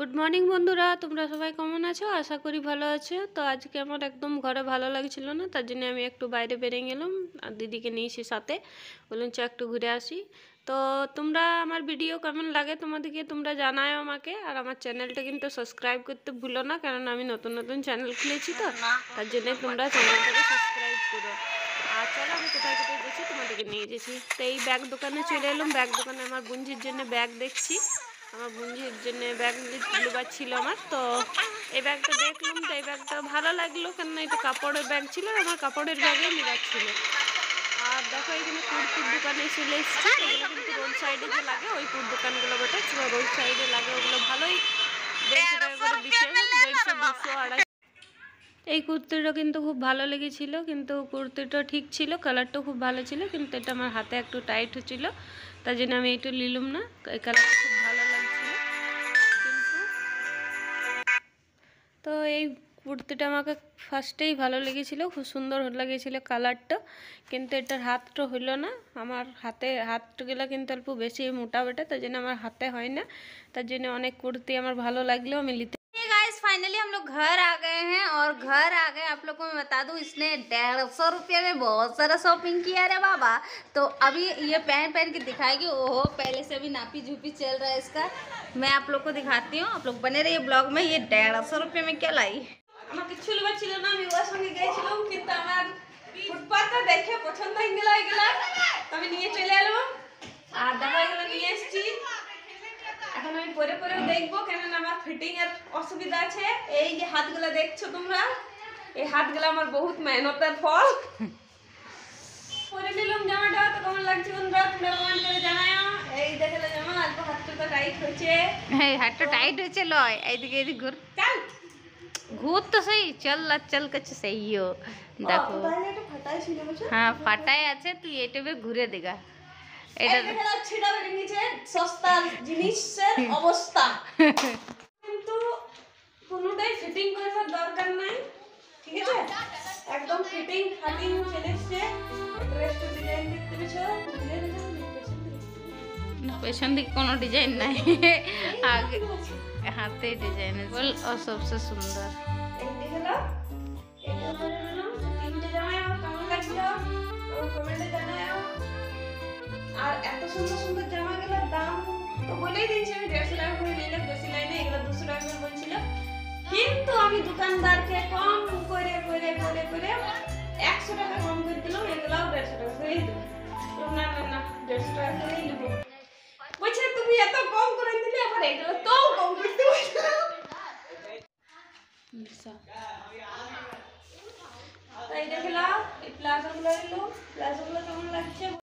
Good morning বন্ধুরা, তোমরা সবাই কেমন আছো? আশা করি ভালো আছো। তো আজকে আমার একদম ঘরে ভালো লাগছিল না, তার জন্য আমি একটু বাইরে বেরিয়ে গেলাম আর দিদিকে নিয়েছি সাথে। বললাম চ একটু ঘুরে আসি। তো তোমরা আমার ভিডিও কেমন লাগে তোমাদেরকে তোমরা জানাও আমাকে। আর আমার চ্যানেলটা কিন্তু সাবস্ক্রাইব করতে ভুলো না, কারণ আমি নতুন নতুন চ্যানেল খুলেছি, তো তার জন্যই তোমরা চ্যানেলটাকে সাবস্ক্রাইব করো। আর চলো আমি কোথায় কোথায় গেছি তোমাদেরকে নিয়ে গেছি। তো এই ব্যাগ দোকানে চলে এলাম। ব্যাগ দোকানে আমার বুঞ্জির জন্য ব্যাগ দেখছি। আমার বন্ধুর জন্য ব্যাগ নেবার ছিল আমার। তো এই ব্যাগটা দেখলাম, তো এই ব্যাগটা ভালো লাগলো, কেননা এটা কাপড়ের ব্যাগ ছিল, আমার কাপড়ের ব্যাগে নেবার ছিল। আর দেখো এখানে কুর্তির দোকানে চলে এসেছি। এগুলো কিন্তু রোড সাইডে যে লাগে ওই দোকানগুলো বটে, রোড সাইডে লাগে ওগুলো ভালোই। 150 টাকা করে দিচ্ছে, 150, 200, 250। এই কুর্তিটা কিন্তু খুব ভালো লেগেছিল, কিন্তু কুর্তিটা ঠিক ছিল, কালারটাও খুব ভালো ছিল, কিন্তু এটা আমার হাতে একটু টাইট হচ্ছিল, তার জন্য আমি এটা নিলাম না। এই কালারটা খুব ভালো লাগছিল কিন্তু। তো এই কুর্তিটা আমাকে ফার্স্টেই ভালো লেগেছিলো, খুব সুন্দর লেগেছিলো কালারটা, কিন্তু এটার হাতটা হলো না। আমার হাতগুলো কিন্তু অল্প বেশি মোটা বেটা, তার জন্য আমার হাতে হয় না। তার জন্য অনেক কুর্তি আমার ভালো লাগলেও আমি নিতে। गाइस फाइनली हम लोग घर आ गए हैं और घर आ गए। आप लोग को मैं बता दूं, इसने 150 रुपये में बहुत सारा शॉपिंग किया रे बाबा। तो अभी ये पहन पहन के दिखाएगी। ओहो, पहले से अभी नापी झूपी चल रहा है इसका। मैं आप लोग को दिखाती हूँ, आप लोग बने रहिए ब्लॉग में। ये 150 रुपये में क्या लाई? আমাকে চুলবা ছিল না, আমি ওর সঙ্গে গিয়েছিলাম, কিন্তু আমার ফুটপাতটা দেখে পছন্দ হয়ে গেল এগুলো, আমি নিয়ে চলে এলাম। আর দেখো এগুলো নিয়ে এসেছি, এখন আমি পরে পরে দেখবো, কেননা আমার ফিটিং এর অসুবিধা আছে। এই যে হাতগুলো দেখছো তোমরা, এই হাতগুলো আমার বহুত মেহনতের ফল। পরে নিলাম জামাটা, তো কেমন লাগছে বন্ধুরা তোমরা কমেন্ট করে জানাও। এই দেখো জামা অল্প হাতটা তো টাইট হয়েছে। হ্যাঁ, হাতটা টাইট হয়েছে। লয় এইদিকে এদিক ঘুর, চল ঘুর তো সही চল চল কাছে সही हो। দেখো হ্যাঁ ফাটাই আছে, তুই এটাবে ঘুরে দেখা। এটা ছিড়া বেরিয়ে গেছে সস্তা জিনিসের অবস্থা, কিন্তু কোনোটাই ফিটিং করার দরকার নাই, ঠিক আছে? একদম ফিটিং ফাটিং চলে এসছে। ড্রেসটা ডিজাইন দেখতে পেছো? পেছন দিকে কোনো ডিজাইন নাই, আগে হাতে ডিজাইন বল। ও সবসে সুন্দর এই দেখো, এটা করে নিলাম। তিনটে জামাই আমার কেমন লাগলো কমেন্টে জানাও। আর এত সুন্দর সুন্দর জামাগুলোর দাম তো বলেই দিয়েছি, আমি 150 টাকা করে নিলে বেশি লাইনে, এগুলো 200 টাকা করে বলছিল, কিন্তু আমি দোকানদারকে কম করে করে করে করে 100 টাকা কম করে দিলাম। এগুলো 150 টাকা করেই দেবো। না না না, 150 টাকা করেই দেবো। বলছে তুমি এত কম করে দিলে, আবার এগুলো তো কম করতে বলছিলাম।